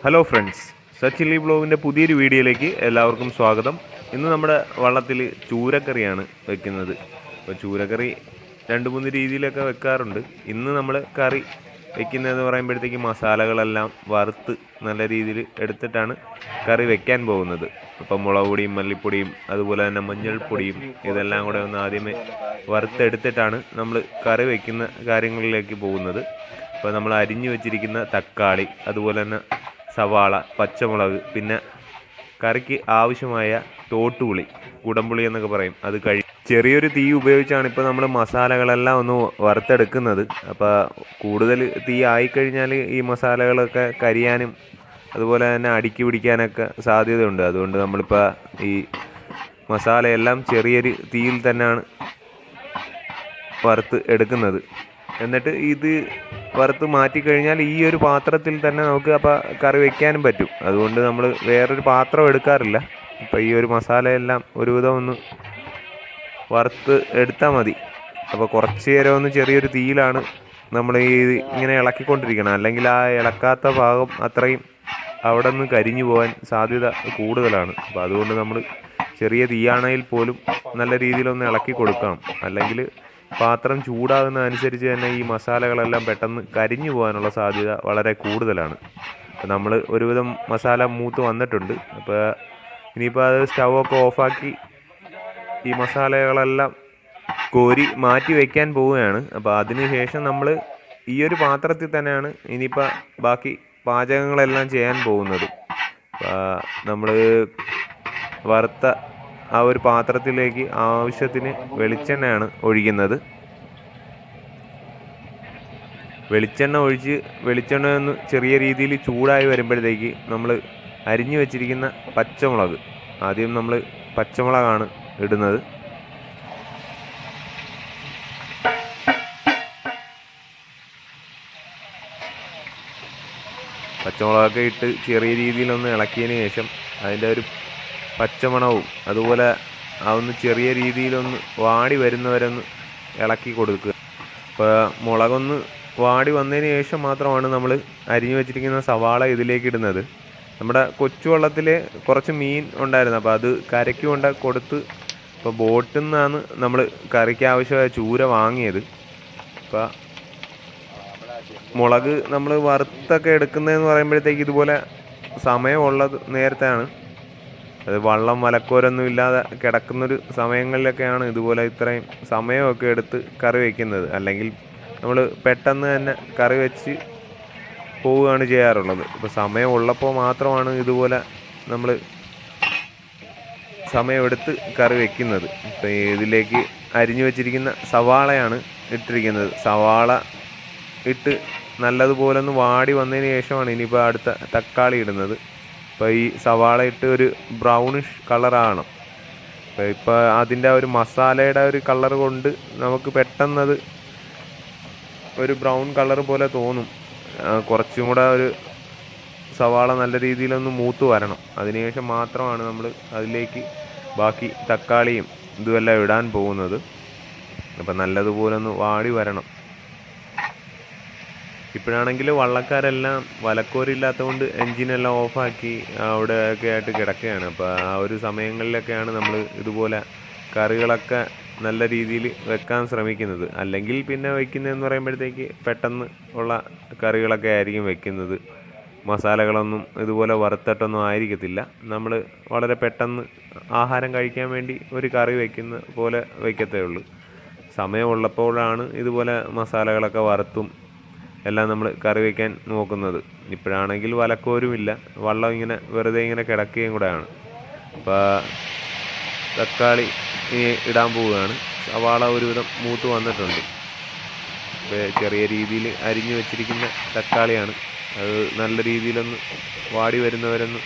Hello friends, സച്ചിലി ബ്ലോഗിൻ്റെ പുതിയൊരു വീഡിയോയിലേക്ക് എല്ലാവർക്കും സ്വാഗതം. ഇന്ന് നമ്മുടെ വള്ളത്തിൽ ചൂരക്കറിയാണ് വെക്കുന്നത്. അപ്പോൾ ചൂരക്കറി 2-3 രീതിയിലൊക്കെ വെക്കാറുണ്ട്. ഇന്ന് നമ്മൾ കറി വെക്കുന്നതെന്ന് പറയുമ്പോഴത്തേക്ക് മസാലകളെല്ലാം വറുത്ത് നല്ല രീതിയിൽ എടുത്തിട്ടാണ് കറി വെക്കാൻ പോകുന്നത്. അപ്പോൾ മുളക് പൊടിയും മല്ലിപ്പൊടിയും അതുപോലെ തന്നെ മഞ്ഞൾപ്പൊടിയും ഇതെല്ലാം കൂടെ ഒന്ന് ആദ്യമേ വറുത്തെടുത്തിട്ടാണ് നമ്മൾ കറി വയ്ക്കുന്ന കാര്യങ്ങളിലേക്ക് പോകുന്നത്. അപ്പോൾ നമ്മൾ അരിഞ്ഞു വെച്ചിരിക്കുന്ന തക്കാളി, അതുപോലെ തന്നെ സവാള, പച്ചമുളക്, പിന്നെ കറിക്ക് ആവശ്യമായ തോട്ടുപുളി, കുടംപുളി എന്നൊക്കെ പറയും, അത് ചെറിയൊരു തീ ഉപയോഗിച്ചാണ് ഇപ്പോൾ നമ്മൾ മസാലകളെല്ലാം ഒന്ന് വറുത്തെടുക്കുന്നത്. അപ്പോൾ കൂടുതൽ തീ ആയിക്കഴിഞ്ഞാൽ ഈ മസാലകളൊക്കെ കരിയാനും അതുപോലെ തന്നെ അടുക്കി പിടിക്കാനൊക്കെ സാധ്യതയുണ്ട്. അതുകൊണ്ട് നമ്മളിപ്പോൾ ഈ മസാലയെല്ലാം ചെറിയൊരു തീയിൽ തന്നെയാണ് വറുത്ത് എടുക്കുന്നത്. എന്നിട്ട് ഇത് വറുത്ത് മാറ്റിക്കഴിഞ്ഞാൽ ഈ ഒരു പാത്രത്തിൽ തന്നെ നമുക്ക് അപ്പോൾ കറി വയ്ക്കാനും പറ്റും. അതുകൊണ്ട് നമ്മൾ വേറൊരു പാത്രം എടുക്കാറില്ല. അപ്പോൾ ഈ ഒരു മസാലയെല്ലാം ഒരുവിധം ഒന്ന് വറുത്ത് എടുത്താൽ മതി. അപ്പോൾ കുറച്ച് നേരം ഒന്ന് ചെറിയൊരു തീയിലാണ് നമ്മൾ ഇങ്ങനെ ഇളക്കിക്കൊണ്ടിരിക്കണം. അല്ലെങ്കിൽ ആ ഇളക്കാത്ത ഭാഗം അത്രയും അവിടെ നിന്ന് കരിഞ്ഞു പോകാൻ സാധ്യത കൂടുതലാണ്. അപ്പോൾ അതുകൊണ്ട് നമ്മൾ ചെറിയ തീയാണെങ്കിൽ പോലും നല്ല രീതിയിലൊന്ന് ഇളക്കി കൊടുക്കണം. അല്ലെങ്കിൽ പാത്രം ചൂടാകുന്നതനുസരിച്ച് തന്നെ ഈ മസാലകളെല്ലാം പെട്ടെന്ന് കരിഞ്ഞു പോകാനുള്ള സാധ്യത വളരെ കൂടുതലാണ്. അപ്പോൾ നമ്മൾ ഒരുവിധം മസാല മൂത്ത് വന്നിട്ടുണ്ട്. അപ്പോൾ ഇനിയിപ്പോൾ അത് സ്റ്റൗവൊക്കെ ഓഫാക്കി ഈ മസാലകളെല്ലാം കോരി മാറ്റി വയ്ക്കാൻ പോവുകയാണ്. അപ്പോൾ അതിന് ശേഷം നമ്മൾ ഈ ഒരു പാത്രത്തിൽ തന്നെയാണ് ഇനിയിപ്പോൾ ബാക്കി പാചകങ്ങളെല്ലാം ചെയ്യാൻ പോകുന്നത്. നമ്മൾ വറുത്ത ആ ഒരു പാത്രത്തിലേക്ക് ആവശ്യത്തിന് വെളിച്ചെണ്ണയാണ് ഒഴിക്കുന്നത്. വെളിച്ചെണ്ണ ഒഴിച്ച് വെളിച്ചെണ്ണ ഒന്ന് ചെറിയ രീതിയിൽ ചൂടായി വരുമ്പോഴത്തേക്ക് നമ്മൾ അരിഞ്ഞു വെച്ചിരിക്കുന്ന പച്ചമുളക്, ആദ്യം നമ്മൾ പച്ചമുളകാണ് ഇടുന്നത്. പച്ചമുളകൊക്കെ ഇട്ട് ചെറിയ രീതിയിലൊന്ന് ഇളക്കിയതിന് ശേഷം അതിൻ്റെ ഒരു പച്ചമണവും അതുപോലെ അതൊന്ന് ചെറിയ രീതിയിലൊന്ന് വാടി വരുന്നവരൊന്ന് ഇളക്കി കൊടുക്കുക. അപ്പോൾ മുളകൊന്ന് വാടി വന്നതിന് ശേഷം മാത്രമാണ് നമ്മൾ അരിഞ്ഞു വെച്ചിരിക്കുന്ന സവാള ഇതിലേക്ക് ഇടുന്നത്. നമ്മുടെ കൊച്ചു വള്ളത്തിൽ കുറച്ച് മീൻ ഉണ്ടായിരുന്നു, അപ്പോൾ അത് കരയ്ക്ക് കൊണ്ട് കൊടുത്ത് ഇപ്പോൾ ബോട്ടിൽ നിന്നാണ് നമ്മൾ കറിക്ക് ആവശ്യമായ ചൂര വാങ്ങിയത്. അപ്പോൾ മുളക് നമ്മൾ വറുത്തൊക്കെ എടുക്കുന്നതെന്ന് പറയുമ്പോഴത്തേക്ക് ഇതുപോലെ സമയമുള്ളത് നേരത്തെയാണ്. അത് വള്ളം വലക്കോരൊന്നും ഇല്ലാതെ കിടക്കുന്നൊരു സമയങ്ങളിലൊക്കെയാണ് ഇതുപോലെ ഇത്രയും സമയമൊക്കെ എടുത്ത് കറി വയ്ക്കുന്നത്. അല്ലെങ്കിൽ നമ്മൾ പെട്ടെന്ന് തന്നെ കറി വെച്ച് പോവുകയാണ് ചെയ്യാറുള്ളത്. ഇപ്പോൾ സമയമുള്ളപ്പോൾ മാത്രമാണ് ഇതുപോലെ നമ്മൾ സമയമെടുത്ത് കറി വയ്ക്കുന്നത്. ഇപ്പോൾ ഇതിലേക്ക് അരിഞ്ഞു വെച്ചിരിക്കുന്ന സവാളയാണ് ഇട്ടിരിക്കുന്നത്. സവാള ഇട്ട് നല്ലതുപോലെ ഒന്ന് വാടി വന്നതിന് ശേഷമാണ് ഇനിയിപ്പോൾ അടുത്ത തക്കാളി ഇടുന്നത്. അപ്പോൾ ഈ സവാള ഇട്ട് ഒരു ബ്രൗണിഷ് കളറാണ്. ഇപ്പോൾ അതിൻ്റെ ഒരു മസാലയുടെ ഒരു കളർ കൊണ്ട് നമുക്ക് പെട്ടെന്നത് ഒരു ബ്രൗൺ കളർ പോലെ തോന്നും. കുറച്ചും കൂടെ ഒരു സവാള നല്ല രീതിയിലൊന്ന് മൂത്ത് വരണം. അതിനുശേഷം മാത്രമാണ് നമ്മൾ അതിലേക്ക് ബാക്കി തക്കാളിയും ഇതുമെല്ലാം ഇടാൻ പോകുന്നത്. അപ്പം നല്ലതുപോലെ ഒന്ന് വാടി വരണം. ഇപ്പോഴാണെങ്കിൽ വള്ളക്കാരെല്ലാം വലക്കോരില്ലാത്തതുകൊണ്ട് എൻജിനെല്ലാം ഓഫാക്കി അവിടെയൊക്കെ ആയിട്ട് കിടക്കുകയാണ്. അപ്പോൾ ആ ഒരു സമയങ്ങളിലൊക്കെയാണ് നമ്മൾ ഇതുപോലെ കറികളൊക്കെ നല്ല രീതിയിൽ വെക്കാൻ ശ്രമിക്കുന്നത്. അല്ലെങ്കിൽ പിന്നെ വയ്ക്കുന്നതെന്ന് പറയുമ്പോഴത്തേക്ക് പെട്ടെന്ന് ഉള്ള കറികളൊക്കെ ആയിരിക്കും വെക്കുന്നത്. മസാലകളൊന്നും ഇതുപോലെ വറുത്തിട്ടൊന്നും ആയിരിക്കത്തില്ല. നമ്മൾ വളരെ പെട്ടെന്ന് ആഹാരം കഴിക്കാൻ വേണ്ടി ഒരു കറി വയ്ക്കുന്ന പോലെ വയ്ക്കത്തേ ഉള്ളൂ. സമയമുള്ളപ്പോഴാണ് ഇതുപോലെ മസാലകളൊക്കെ വറുത്തും എല്ലാം നമ്മൾ കറി വയ്ക്കാൻ നോക്കുന്നത്. ഇപ്പോഴാണെങ്കിൽ വലക്കോരുമില്ല, വള്ളം ഇങ്ങനെ വെറുതെ ഇങ്ങനെ കിടക്കുകയും കൂടെയാണ്. അപ്പോൾ തക്കാളി ഇടാൻ പോവുകയാണ്. സവാള ഒരുവിധം മൂത്ത് വന്നിട്ടുണ്ട്. ചെറിയ രീതിയിൽ അരിഞ്ഞു വെച്ചിരിക്കുന്ന തക്കാളിയാണ്. അത് നല്ല രീതിയിലൊന്ന് വാടി വരുന്നവരൊന്ന്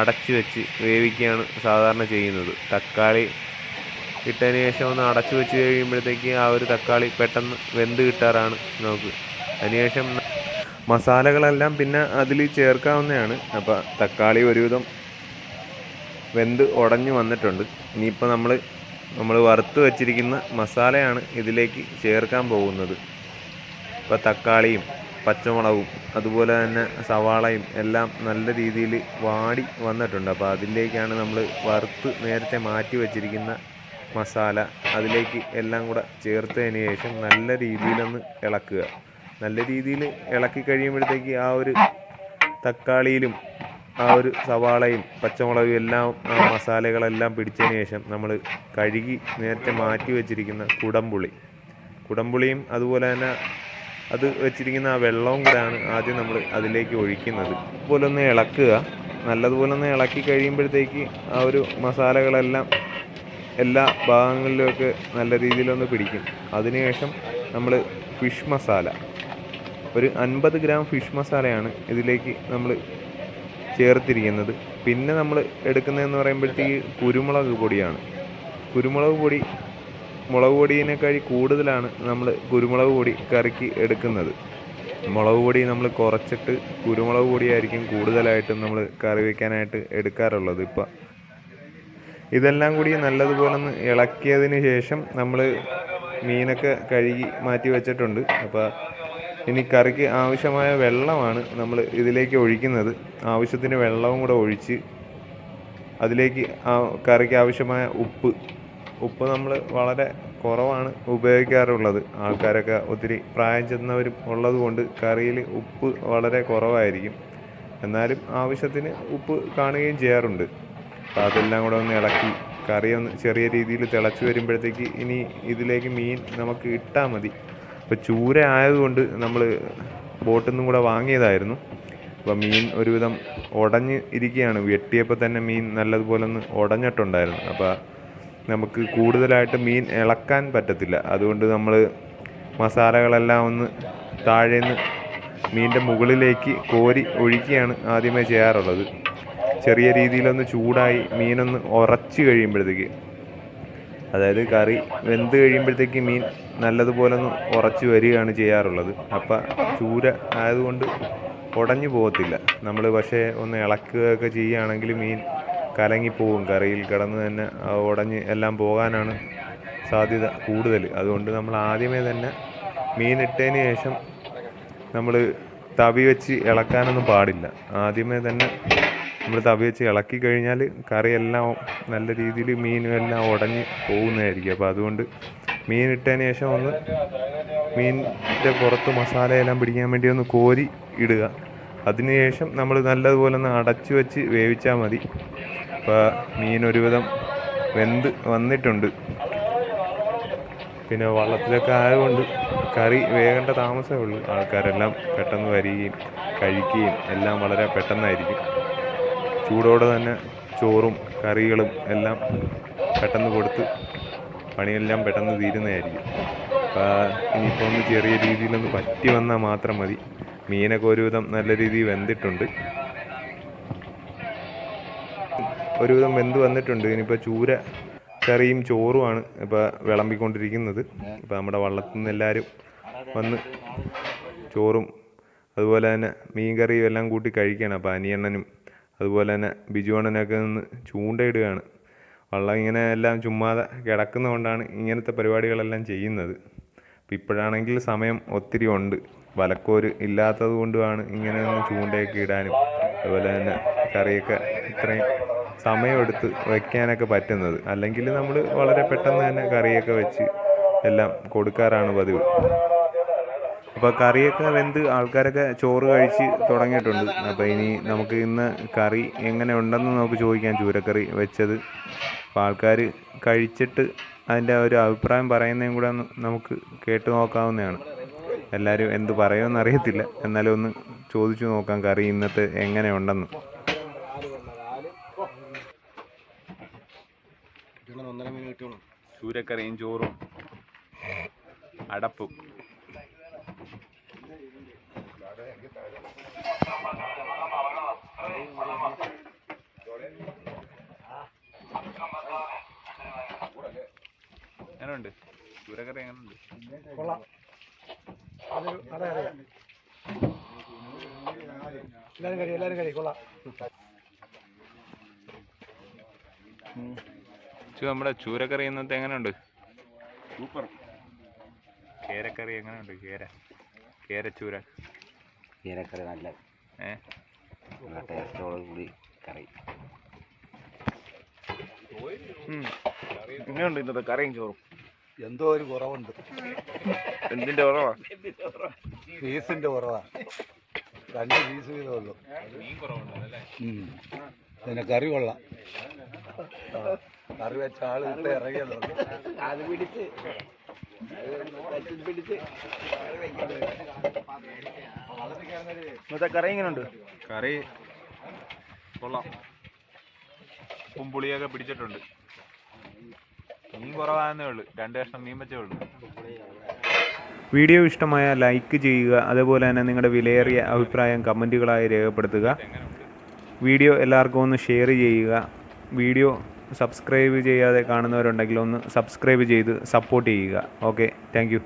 അടച്ചു വെച്ച് വേവിക്കുകയാണ് സാധാരണ ചെയ്യുന്നത്. തക്കാളി ഇട്ടതിന് ശേഷം ഒന്ന് അടച്ചു വെച്ച് കഴിയുമ്പോഴത്തേക്ക് ആ ഒരു തക്കാളി പെട്ടെന്ന് വെന്ത് കിട്ടാറാണ് നമുക്ക്. അതിനുശേഷം മസാലകളെല്ലാം പിന്നെ അതിൽ ചേർക്കാവുന്നതാണ്. അപ്പോൾ തക്കാളി ഒരുവിധം വെന്ത് ഉടഞ്ഞു വന്നിട്ടുണ്ട്. ഇനിയിപ്പോൾ നമ്മൾ വറുത്ത് വെച്ചിരിക്കുന്ന മസാലയാണ് ഇതിലേക്ക് ചേർക്കാൻ പോകുന്നത്. ഇപ്പോൾ തക്കാളിയും പച്ചമുളകും അതുപോലെ തന്നെ സവാളയും എല്ലാം നല്ല രീതിയിൽ വാടി വന്നിട്ടുണ്ട്. അപ്പോൾ അതിലേക്കാണ് നമ്മൾ വറുത്ത് നേരത്തെ മാറ്റി വച്ചിരിക്കുന്ന മസാല അതിലേക്ക് എല്ലാം കൂടെ ചേർത്തതിന് ശേഷം നല്ല രീതിയിലൊന്ന് ഇളക്കുക. നല്ല രീതിയിൽ ഇളക്കി കഴിയുമ്പോഴത്തേക്ക് ആ ഒരു തക്കാളിയിലും ആ ഒരു സവാളയും പച്ചമുളകും എല്ലാം ആ മസാലകളെല്ലാം പിടിച്ചതിന് ശേഷം നമ്മൾ കഴുകി നേരത്തെ മാറ്റി വെച്ചിരിക്കുന്ന കുടംപുളിയും അതുപോലെ തന്നെ അത് വെച്ചിരിക്കുന്ന ആ വെള്ളവും കൂടെയാണ് ആദ്യം നമ്മൾ അതിലേക്ക് ഒഴിക്കുന്നത്. അതുപോലെ ഒന്ന് ഇളക്കുക. നല്ലതുപോലെ ഒന്ന് ഇളക്കി കഴിയുമ്പോഴത്തേക്ക് ആ ഒരു മസാലകളെല്ലാം എല്ലാ ഭാഗങ്ങളിലുമൊക്കെ നല്ല രീതിയിലൊന്ന് പിടിക്കും. അതിനുശേഷം നമ്മൾ ഫിഷ് മസാല ഒരു 50 ഗ്രാം ഫിഷ് മസാലയാണ് ഇതിലേക്ക് നമ്മൾ ചേർത്തിരിക്കുന്നത്. പിന്നെ നമ്മൾ എടുക്കുന്നതെന്ന് പറയുമ്പോഴത്തേക്ക് കുരുമുളക് പൊടിയാണ്. കുരുമുളക് പൊടി മുളക് പൊടിയേക്കാൾ കൂടുതലാണ് നമ്മൾ കുരുമുളക് പൊടി കറിക്ക് എടുക്കുന്നത്. മുളക് പൊടി നമ്മൾ കുറച്ചിട്ട് കുരുമുളക് പൊടിയായിരിക്കും കൂടുതലായിട്ടും നമ്മൾ കറി വയ്ക്കാനായിട്ട് എടുക്കാറുള്ളത്. ഇതെല്ലാം കൂടി നല്ലതുപോലെ ഒന്ന് ഇളക്കിയതിന് ശേഷം നമ്മൾ മീനൊക്കെ കഴുകി മാറ്റി വെച്ചിട്ടുണ്ട്. അപ്പോൾ ഇനി കറിക്ക് ആവശ്യമായ വെള്ളമാണ് നമ്മൾ ഇതിലേക്ക് ഒഴിക്കുന്നത്. ആവശ്യത്തിന് വെള്ളവും കൂടെ ഒഴിച്ച് അതിലേക്ക് കറിക്ക് ആവശ്യമായ ഉപ്പ് നമ്മൾ വളരെ കുറവാണ് ഉപയോഗിക്കാറുള്ളത്. ആൾക്കാരൊക്കെ ഒത്തിരി പ്രായം ചെന്നവരും ഉള്ളത് കൊണ്ട് കറിയിൽ ഉപ്പ് വളരെ കുറവായിരിക്കും. എന്നാലും ആവശ്യത്തിന് ഉപ്പ് കാണുകയും ചെയ്യാറുണ്ട്. അപ്പോൾ അതെല്ലാം കൂടെ ഒന്ന് ഇളക്കി കറി ഒന്ന് ചെറിയ രീതിയിൽ തിളച്ച് വരുമ്പോഴത്തേക്ക് ഇനി ഇതിലേക്ക് മീൻ നമുക്ക് ഇട്ടാൽ മതി. അപ്പോൾ ചൂര ആയതുകൊണ്ട് നമ്മൾ ബോട്ടിൽ നിന്നും കൂടെ വാങ്ങിയതായിരുന്നു. അപ്പോൾ മീൻ ഒരുവിധം ഉടഞ്ഞ് ഇരിക്കുകയാണ്. വെട്ടിയപ്പോൾ തന്നെ മീൻ നല്ലതുപോലെ ഒന്ന് ഉടഞ്ഞിട്ടുണ്ടായിരുന്നു. അപ്പോൾ നമുക്ക് കൂടുതലായിട്ട് മീൻ ഇളക്കാൻ പറ്റത്തില്ല. അതുകൊണ്ട് നമ്മൾ മസാലകളെല്ലാം ഒന്ന് താഴേന്ന് മീനിൻ്റെ മുകളിലേക്ക് കോരി ഒഴിക്കുകയാണ് ആദ്യമേ ചെയ്യാറുള്ളത്. ചെറിയ രീതിയിലൊന്ന് ചൂടായി മീനൊന്ന് ഉറച്ച് കഴിയുമ്പോഴത്തേക്ക്, അതായത് കറി വെന്ത് കഴിയുമ്പോഴത്തേക്ക് മീൻ നല്ലതുപോലെ ഒന്ന് ഉറച്ച് വരികയാണ് ചെയ്യാറുള്ളത്. അപ്പം ചൂര ആയതുകൊണ്ട് ഉടഞ്ഞു പോകത്തില്ല. നമ്മൾ പക്ഷേ ഒന്ന് ഇളക്കുകയൊക്കെ ചെയ്യുകയാണെങ്കിൽ മീൻ കലങ്ങിപ്പോവും. കറിയിൽ കിടന്ന് തന്നെ ഉടഞ്ഞ് എല്ലാം പോകാനാണ് സാധ്യത കൂടുതൽ. അതുകൊണ്ട് നമ്മൾ ആദ്യമേ തന്നെ മീൻ ഇട്ടതിന് ശേഷം നമ്മൾ തവി വെച്ച് ഇളക്കാനൊന്നും പാടില്ല. ആദ്യമേ തന്നെ നമ്മൾ തവി വെച്ച് ഇളക്കി കഴിഞ്ഞാൽ കറിയെല്ലാം നല്ല രീതിയിൽ മീനും എല്ലാം ഉടഞ്ഞ് പോകുന്നതായിരിക്കും. അപ്പോൾ അതുകൊണ്ട് മീൻ ഇട്ടതിന് ശേഷം ഒന്ന് മീനിൻ്റെ പുറത്ത് മസാലയെല്ലാം പിടിക്കാൻ വേണ്ടി ഒന്ന് കോരി ഇടുക. അതിനുശേഷം നമ്മൾ നല്ലതുപോലെ ഒന്ന് അടച്ചു വെച്ച് വേവിച്ചാൽ മതി. അപ്പോൾ മീൻ ഒരുവിധം വെന്ത് വന്നിട്ടുണ്ട്. പിന്നെ വള്ളത്തിലൊക്കെ ആയതുകൊണ്ട് കറി വേകേണ്ട താമസമേ ഉള്ളൂ. ആൾക്കാരെല്ലാം പെട്ടെന്ന് വരികയും കഴിക്കുകയും എല്ലാം വളരെ പെട്ടെന്നായിരിക്കും. ചൂടോടെ തന്നെ ചോറും കറികളും എല്ലാം പെട്ടെന്ന് കൊടുത്ത് പണിയെല്ലാം പെട്ടെന്ന് തീരുന്നതായിരിക്കും. ഇനിയിപ്പോൾ ഒന്ന് ചെറിയ രീതിയിലൊന്ന് പറ്റി വന്നാൽ മാത്രം മതി. മീനൊക്കെ ഒരുവിധം നല്ല രീതിയിൽ വെന്തിട്ടുണ്ട്. ഒരുവിധം വെന്ത് വന്നിട്ടുണ്ട്. ഇനിയിപ്പോൾ ചൂര കറിയും ചോറുമാണ് ഇപ്പോൾ വിളമ്പിക്കൊണ്ടിരിക്കുന്നത്. ഇപ്പോൾ നമ്മുടെ വള്ളത്തിൽ നിന്ന് എല്ലാവരും വന്ന് ചോറും അതുപോലെ തന്നെ മീൻ കറിയും എല്ലാം കൂട്ടി കഴിക്കുകയാണ്. അപ്പോൾ അനിയണ്ണനും അതുപോലെ തന്നെ ബിജുവണ്ണനൊക്കെ നിന്ന് ചൂണ്ടയിടുകയാണ്. വള്ളം ഇങ്ങനെ എല്ലാം ചുമ്മാതെ കിടക്കുന്നതുകൊണ്ടാണ് ഇങ്ങനത്തെ പരിപാടികളെല്ലാം ചെയ്യുന്നത്. അപ്പോൾ ഇപ്പോഴാണെങ്കിൽ സമയം ഒത്തിരി ഉണ്ട്. വലക്കോര് ഇല്ലാത്തത് കൊണ്ടുമാണ് ഇങ്ങനെ ഒന്ന് ചൂണ്ടയൊക്കെ ഇടാനും അതുപോലെ തന്നെ കറിയൊക്കെ ഇത്രയും സമയമെടുത്ത് വയ്ക്കാനൊക്കെ പറ്റുന്നത്. അല്ലെങ്കിൽ നമ്മൾ വളരെ പെട്ടെന്ന് തന്നെ കറിയൊക്കെ വെച്ച് എല്ലാം കൊടുക്കാറാണ് പതിവ്. അപ്പോൾ കറിയൊക്കെ വെന്ത് ആൾക്കാരൊക്കെ ചോറ് കഴിച്ച് തുടങ്ങിയിട്ടുണ്ട്. അപ്പോൾ ഇനി നമുക്ക് ഇന്ന് കറി എങ്ങനെ ഉണ്ടെന്ന് നമുക്ക് ചോദിക്കാം. ചൂരക്കറി വെച്ചത് അപ്പോൾ ആൾക്കാർ കഴിച്ചിട്ട് അതിൻ്റെ ഒരു അഭിപ്രായം പറയുന്നതും കൂടെ ഒന്ന് നമുക്ക് കേട്ട് നോക്കാവുന്നതാണ്. എല്ലാവരും എന്ത് പറയുമെന്ന് അറിയത്തില്ല. എന്നാലും ഒന്ന് ചോദിച്ചു നോക്കാം കറി ഇന്നത്തെ എങ്ങനെ ഉണ്ടെന്ന്. ചൂരക്കറിയും ചോറും അടപ്പും എങ്ങനെയുണ്ട്? ചൂരക്കറി എങ്ങനെയുണ്ട്? കൊള്ളാം. എല്ലാവരും കഴി കൊള്ളാം. നമ്മുടെ ചൂരക്കറി ഇന്നത്തെ എങ്ങനെയുണ്ട്? സൂപ്പർ. കേരക്കറി എങ്ങനെയുണ്ട്? കേരച്ചൂര ചീരക്കറി നല്ല നല്ല ടേസ്റ്റോട് കൂടി കറി. ഇങ്ങനെയുണ്ട് ഇന്നത്തെ കറിയും ചോറും. എന്തോ ഒരു കുറവുണ്ട്. എന്തിന്റെ കുറവാ? പീസിന്റെ കുറവാ. 2 പീസ് വീതമുള്ളൂ. പിന്നെ കറി കൊള്ളാം. കറി വെച്ച ആള് ഇട്ട് ഇറങ്ങിയതുള്ളൂ. അത് പിടിച്ച് ഇന്നത്തെ കറി എങ്ങനെയുണ്ട്? കറി കൊള്ളാം. ഉപ്പും പുളിയൊക്കെ പിടിച്ചിട്ടുണ്ട്. മീൻ കുറവാണെന്നേ ഉള്ളൂ. 2 കഷ്ണം മീൻ വെച്ചേ ഉള്ളൂ. വീഡിയോ ഇഷ്ടമായ ലൈക്ക് ചെയ്യുക. അതുപോലെ തന്നെ നിങ്ങളുടെ വിലയേറിയ അഭിപ്രായം കമൻറ്റുകളായി രേഖപ്പെടുത്തുക. വീഡിയോ എല്ലാവർക്കും ഒന്ന് ഷെയർ ചെയ്യുക. വീഡിയോ സബ്സ്ക്രൈബ് ചെയ്യാതെ കാണുന്നവരുണ്ടെങ്കിൽ ഒന്ന് സബ്സ്ക്രൈബ് ചെയ്ത് സപ്പോർട്ട് ചെയ്യുക. Okay, thank you.